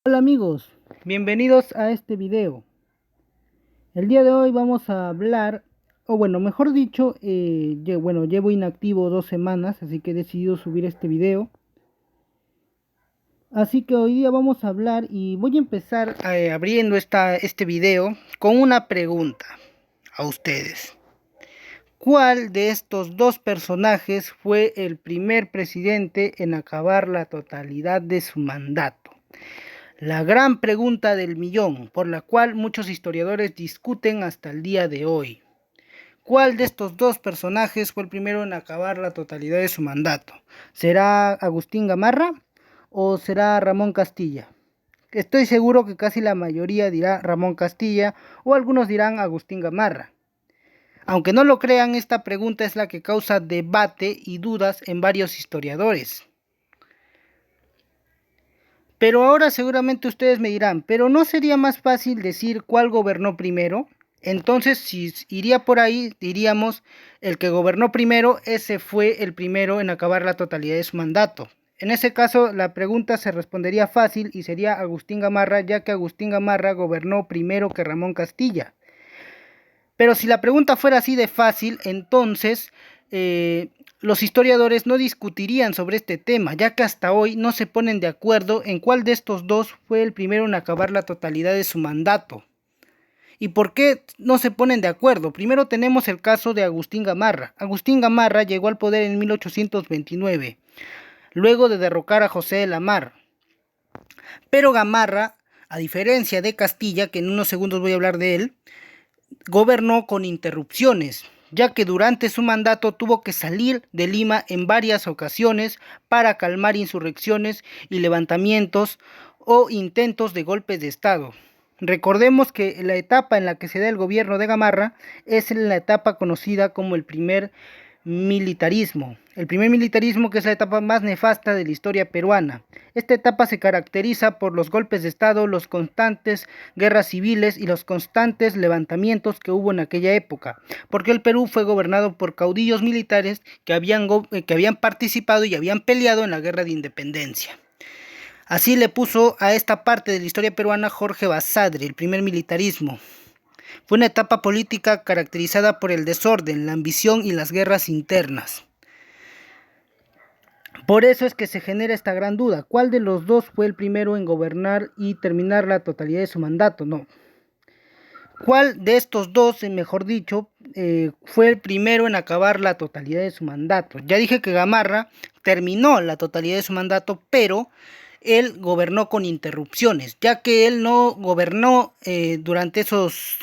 Hola amigos, bienvenidos a este video. El día de hoy vamos a hablar, o bueno, mejor dicho, llevo inactivo 2 semanas, así que he decidido subir este video. Así que hoy día vamos a hablar y voy a empezar abriendo este video con una pregunta a ustedes. ¿Cuál de estos dos personajes fue el primer presidente en acabar la totalidad de su mandato? La gran pregunta del millón, por la cual muchos historiadores discuten hasta el día de hoy. ¿Cuál de estos dos personajes fue el primero en acabar la totalidad de su mandato? ¿Será Agustín Gamarra o será Ramón Castilla? Estoy seguro que casi la mayoría dirá Ramón Castilla o algunos dirán Agustín Gamarra. Aunque no lo crean, esta pregunta es la que causa debate y dudas en varios historiadores. Pero ahora seguramente ustedes me dirán, ¿pero no sería más fácil decir cuál gobernó primero? Entonces, si iría por ahí, diríamos, el que gobernó primero, ese fue el primero en acabar la totalidad de su mandato. En ese caso, la pregunta se respondería fácil y sería Agustín Gamarra, ya que Agustín Gamarra gobernó primero que Ramón Castilla. Pero si la pregunta fuera así de fácil, entonces los historiadores no discutirían sobre este tema, ya que hasta hoy no se ponen de acuerdo en cuál de estos dos fue el primero en acabar la totalidad de su mandato. ¿Y por qué no se ponen de acuerdo? Primero tenemos el caso de Agustín Gamarra. Agustín Gamarra llegó al poder en 1829, luego de derrocar a José de la Mar. Pero Gamarra, a diferencia de Castilla, que en unos segundos voy a hablar de él, gobernó con interrupciones, ya que durante su mandato tuvo que salir de Lima en varias ocasiones para calmar insurrecciones y levantamientos o intentos de golpes de Estado. Recordemos que la etapa en la que se da el gobierno de Gamarra es la etapa conocida como el primer militarismo. El primer militarismo, que es la etapa más nefasta de la historia peruana. Esta etapa se caracteriza por los golpes de Estado, las constantes guerras civiles y los constantes levantamientos que hubo en aquella época, porque el Perú fue gobernado por caudillos militares que habían participado y habían peleado en la guerra de independencia. Así le puso a esta parte de la historia peruana Jorge Basadre, el primer militarismo. Fue una etapa política caracterizada por el desorden, la ambición y las guerras internas. Por eso es que se genera esta gran duda. ¿Cuál de los dos fue el primero en gobernar y terminar la totalidad de su mandato? No. ¿Cuál de estos dos, mejor dicho, fue el primero en acabar la totalidad de su mandato? Ya dije que Gamarra terminó la totalidad de su mandato, pero él gobernó con interrupciones, ya que él no gobernó durante esos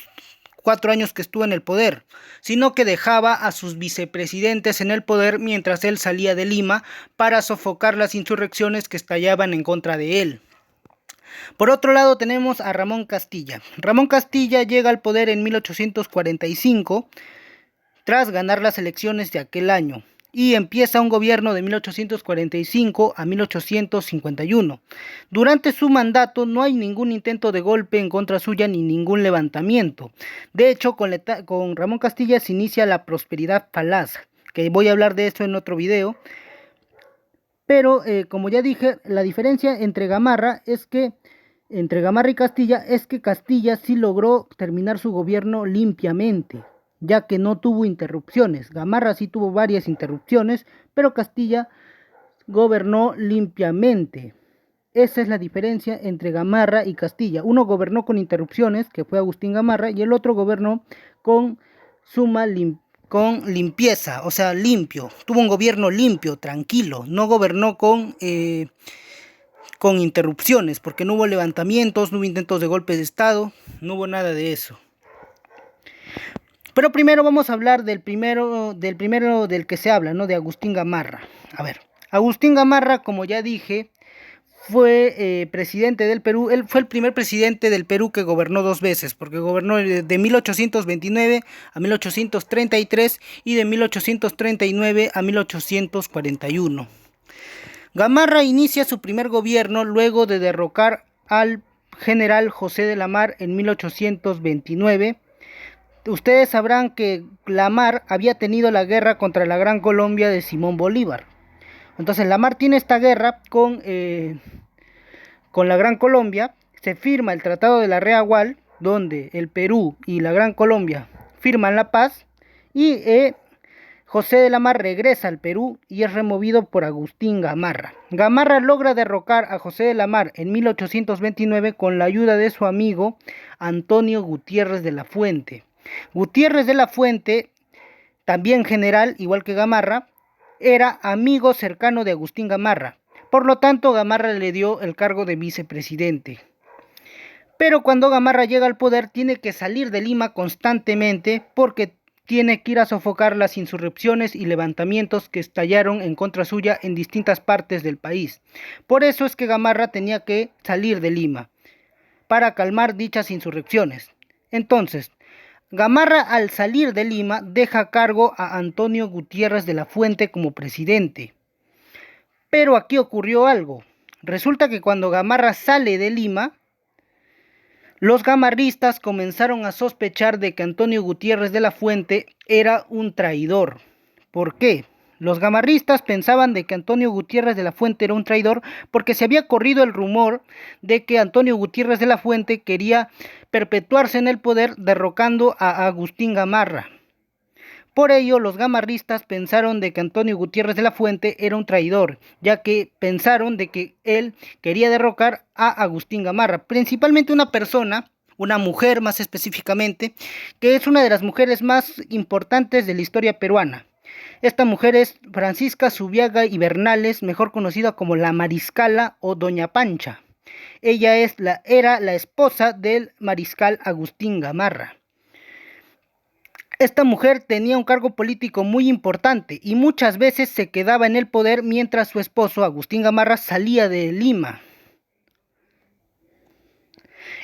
4 años que estuvo en el poder, sino que dejaba a sus vicepresidentes en el poder mientras él salía de Lima para sofocar las insurrecciones que estallaban en contra de él. Por otro lado tenemos a Ramón Castilla. Ramón Castilla llega al poder en 1845 tras ganar las elecciones de aquel año y empieza un gobierno de 1845 a 1851. Durante su mandato no hay ningún intento de golpe en contra suya ni ningún levantamiento. De hecho, con Ramón Castilla se inicia la prosperidad falaz, que voy a hablar de esto en otro video. Pero como ya dije, la diferencia entre Gamarra y Castilla es que Castilla sí logró terminar su gobierno limpiamente, ya que no tuvo interrupciones. Gamarra sí tuvo varias interrupciones, pero Castilla gobernó limpiamente. Esa es la diferencia entre Gamarra y Castilla. Uno gobernó con interrupciones, que fue Agustín Gamarra, y el otro gobernó con limpieza, o sea, limpio. Tuvo un gobierno limpio, tranquilo. No gobernó con interrupciones, porque no hubo levantamientos, no hubo intentos de golpe de Estado, no hubo nada de eso. Pero primero vamos a hablar del primero del que se habla, ¿no? De Agustín Gamarra. A ver, Agustín Gamarra, como ya dije, fue presidente del Perú. Él fue el primer presidente del Perú que gobernó 2 veces, porque gobernó de 1829 a 1833 y de 1839 a 1841. Gamarra inicia su primer gobierno luego de derrocar al general José de la Mar en 1829. Ustedes sabrán que la Mar había tenido la guerra contra la Gran Colombia de Simón Bolívar. Entonces la Mar tiene esta guerra con con la Gran Colombia, se firma el Tratado de la Reagual, donde el Perú y la Gran Colombia firman la paz, y José de la Mar regresa al Perú y es removido por Agustín Gamarra. Gamarra logra derrocar a José de la Mar en 1829 con la ayuda de su amigo Antonio Gutiérrez de la Fuente. Gutiérrez de la Fuente, también general, igual que Gamarra, era amigo cercano de Agustín Gamarra. Por lo tanto, Gamarra le dio el cargo de vicepresidente. Pero cuando Gamarra llega al poder, tiene que salir de Lima constantemente porque tiene que ir a sofocar las insurrecciones y levantamientos que estallaron en contra suya en distintas partes del país. Por eso es que Gamarra tenía que salir de Lima para calmar dichas insurrecciones. Entonces, Gamarra, al salir de Lima, deja a cargo a Antonio Gutiérrez de la Fuente como presidente. Pero aquí ocurrió algo. Resulta que cuando Gamarra sale de Lima, los gamarristas comenzaron a sospechar de que Antonio Gutiérrez de la Fuente era un traidor. ¿Por qué? Los gamarristas pensaban de que Antonio Gutiérrez de la Fuente era un traidor porque se había corrido el rumor de que Antonio Gutiérrez de la Fuente quería perpetuarse en el poder derrocando a Agustín Gamarra. Por ello, los gamarristas pensaron de que Antonio Gutiérrez de la Fuente era un traidor, ya que pensaron de que él quería derrocar a Agustín Gamarra, principalmente una persona, una mujer más específicamente, que es una de las mujeres más importantes de la historia peruana. Esta mujer es Francisca Zubiaga y Bernales, mejor conocida como la Mariscala o Doña Pancha. Ella era la esposa del mariscal Agustín Gamarra. Esta mujer tenía un cargo político muy importante y muchas veces se quedaba en el poder mientras su esposo, Agustín Gamarra, salía de Lima.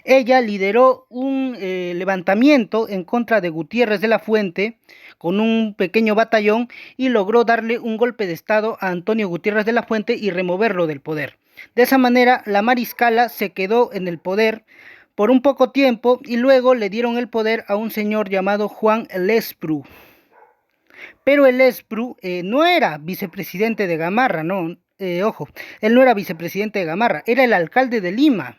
Ella lideró un levantamiento en contra de Gutiérrez de la Fuente con un pequeño batallón y logró darle un golpe de estado a Antonio Gutiérrez de la Fuente y removerlo del poder. De esa manera, la mariscala se quedó en el poder por un poco tiempo y luego le dieron el poder a un señor llamado Juan Lesprú. Pero el Lesprú no era vicepresidente de Gamarra, no, ojo, él no era vicepresidente de Gamarra, era el alcalde de Lima.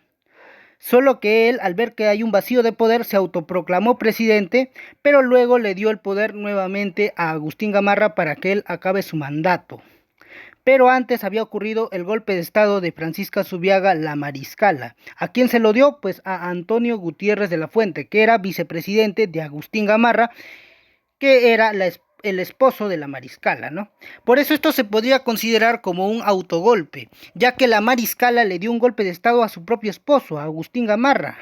Solo que él, al ver que hay un vacío de poder, se autoproclamó presidente, pero luego le dio el poder nuevamente a Agustín Gamarra para que él acabe su mandato. Pero antes había ocurrido el golpe de estado de Francisca Zubiaga, la Mariscala. ¿A quién se lo dio? Pues a Antonio Gutiérrez de la Fuente, que era vicepresidente de Agustín Gamarra, que era el esposo de la Mariscala, ¿no? Por eso esto se podría considerar como un autogolpe, ya que la Mariscala le dio un golpe de estado a su propio esposo, a Agustín Gamarra.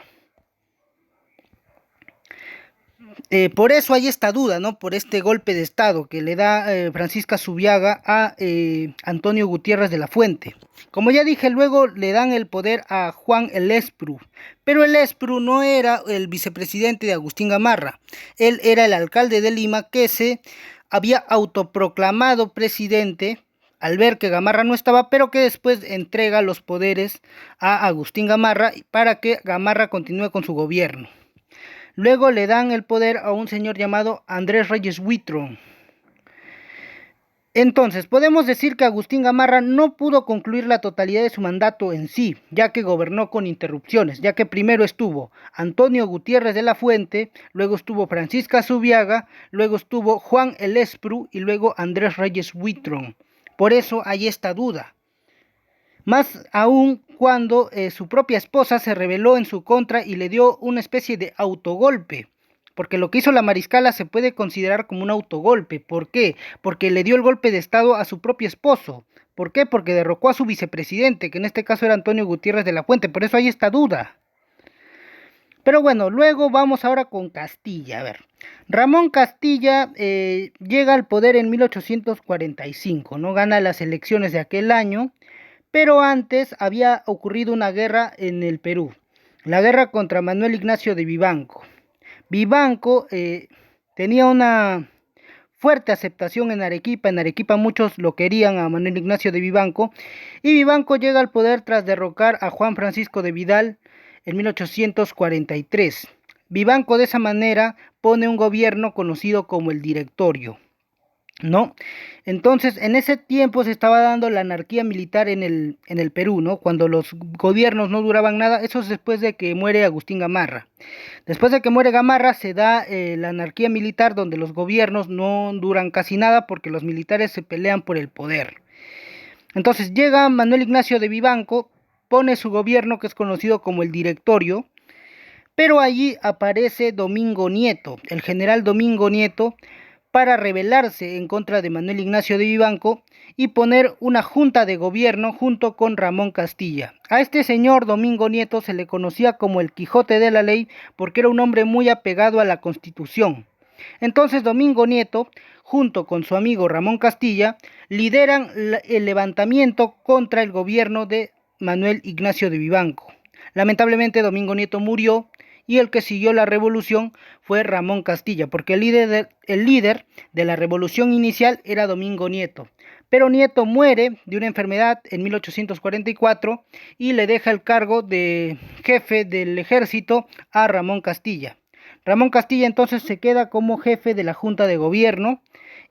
Por eso hay esta duda, ¿no? Por este golpe de estado que le da Francisca Zubiaga a Antonio Gutiérrez de la Fuente. Como ya dije, luego le dan el poder a Juan Lesprú, pero el Lesprú no era el vicepresidente de Agustín Gamarra, él era el alcalde de Lima que se había autoproclamado presidente al ver que Gamarra no estaba, pero que después entrega los poderes a Agustín Gamarra para que Gamarra continúe con su gobierno. Luego le dan el poder a un señor llamado Andrés Reyes Huitrón. Entonces, podemos decir que Agustín Gamarra no pudo concluir la totalidad de su mandato en sí, ya que gobernó con interrupciones, ya que primero estuvo Antonio Gutiérrez de la Fuente, luego estuvo Francisca Zubiaga, luego estuvo Juan Lesprú y luego Andrés Reyes Huitrón. Por eso hay esta duda. Más aún cuando su propia esposa se rebeló en su contra y le dio una especie de autogolpe. Porque lo que hizo la Mariscala se puede considerar como un autogolpe. ¿Por qué? Porque le dio el golpe de estado a su propio esposo. ¿Por qué? Porque derrocó a su vicepresidente, que en este caso era Antonio Gutiérrez de la Fuente. Por eso hay esta duda. Pero bueno, luego vamos ahora con Castilla. A ver, Ramón Castilla llega al poder en 1845, ¿no? Gana las elecciones de aquel año. Pero antes había ocurrido una guerra en el Perú. La guerra contra Manuel Ignacio de Vivanco. Vivanco tenía una fuerte aceptación en Arequipa. En Arequipa muchos lo querían a Manuel Ignacio de Vivanco. Y Vivanco llega al poder tras derrocar a Juan Francisco de Vidal en 1843. Vivanco de esa manera pone un gobierno conocido como el Directorio. ¿no? Entonces, en ese tiempo se estaba dando la anarquía militar en el Perú, ¿no? Cuando los gobiernos no duraban nada, eso es después de que muere Agustín Gamarra. Después de que muere Gamarra se da la anarquía militar donde los gobiernos no duran casi nada porque los militares se pelean por el poder. Entonces llega Manuel Ignacio de Vivanco, pone su gobierno que es conocido como el Directorio, pero allí aparece Domingo Nieto, el general Domingo Nieto, para rebelarse en contra de Manuel Ignacio de Vivanco y poner una junta de gobierno junto con Ramón Castilla. A este señor Domingo Nieto se le conocía como el Quijote de la Ley porque era un hombre muy apegado a la Constitución. Entonces Domingo Nieto, junto con su amigo Ramón Castilla, lideran el levantamiento contra el gobierno de Manuel Ignacio de Vivanco. Lamentablemente Domingo Nieto murió y el que siguió la revolución fue Ramón Castilla, porque el líder de la revolución inicial era Domingo Nieto. Pero Nieto muere de una enfermedad en 1844 y le deja el cargo de jefe del ejército a Ramón Castilla. Ramón Castilla entonces se queda como jefe de la Junta de Gobierno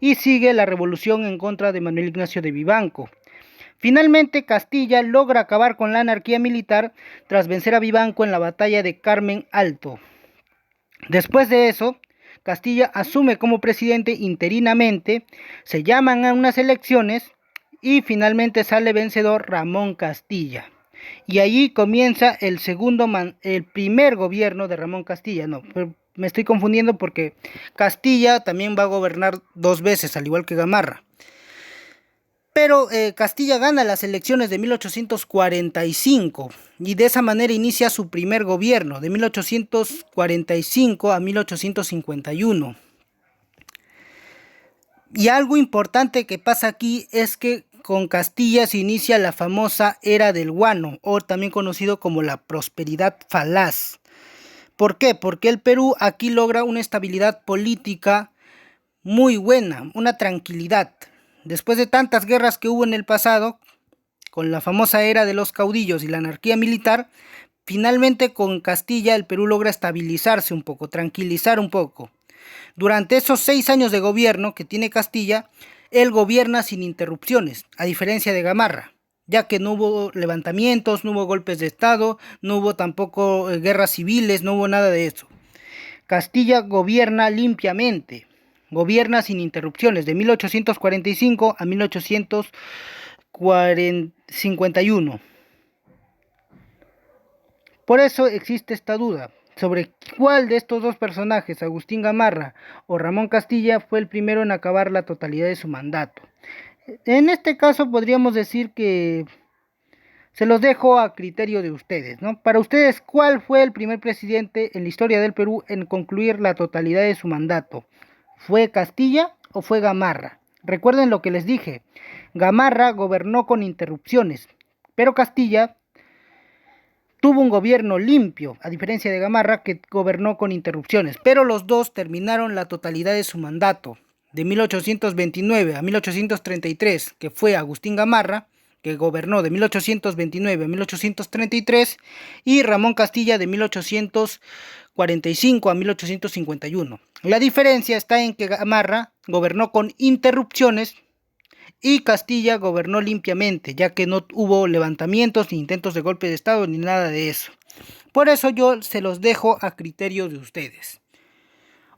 y sigue la revolución en contra de Manuel Ignacio de Vivanco. Finalmente Castilla logra acabar con la anarquía militar tras vencer a Vivanco en la batalla de Carmen Alto. Después de eso, Castilla asume como presidente interinamente, se llaman a unas elecciones y finalmente sale vencedor Ramón Castilla. Y allí comienza el primer gobierno de Ramón Castilla. No, me estoy confundiendo porque Castilla también va a gobernar 2 veces, al igual que Gamarra. Pero Castilla gana las elecciones de 1845 y de esa manera inicia su primer gobierno, de 1845 a 1851. Y algo importante que pasa aquí es que con Castilla se inicia la famosa era del guano, o también conocido como la prosperidad falaz. ¿Por qué? Porque el Perú aquí logra una estabilidad política muy buena, una tranquilidad. Después de tantas guerras que hubo en el pasado, con la famosa era de los caudillos y la anarquía militar, finalmente con Castilla el Perú logra estabilizarse un poco, tranquilizar un poco. Durante esos 6 años de gobierno que tiene Castilla, él gobierna sin interrupciones, a diferencia de Gamarra, ya que no hubo levantamientos, no hubo golpes de estado, no hubo tampoco guerras civiles, no hubo nada de eso. Castilla gobierna limpiamente, gobierna sin interrupciones, de 1845 a 1851. Por eso existe esta duda sobre cuál de estos dos personajes, Agustín Gamarra o Ramón Castilla, fue el primero en acabar la totalidad de su mandato. En este caso podríamos decir que se los dejo a criterio de ustedes, ¿no? Para ustedes, ¿cuál fue el primer presidente en la historia del Perú en concluir la totalidad de su mandato? ¿Fue Castilla o fue Gamarra? Recuerden lo que les dije, Gamarra gobernó con interrupciones, pero Castilla tuvo un gobierno limpio, a diferencia de Gamarra que gobernó con interrupciones, pero los dos terminaron la totalidad de su mandato, de 1829 a 1833, que fue Agustín Gamarra, que gobernó de 1829 a 1833, y Ramón Castilla de 1845 a 1851. La diferencia está en que Gamarra gobernó con interrupciones y Castilla gobernó limpiamente, ya que no hubo levantamientos ni intentos de golpe de estado ni nada de eso. Por eso yo se los dejo a criterio de ustedes.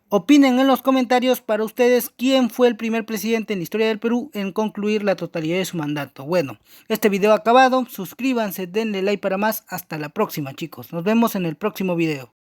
Opinen en los comentarios para ustedes quién fue el primer presidente en la historia del Perú en concluir la totalidad de su mandato. Bueno, este video ha acabado, suscríbanse, denle like para más, hasta la próxima chicos, nos vemos en el próximo video.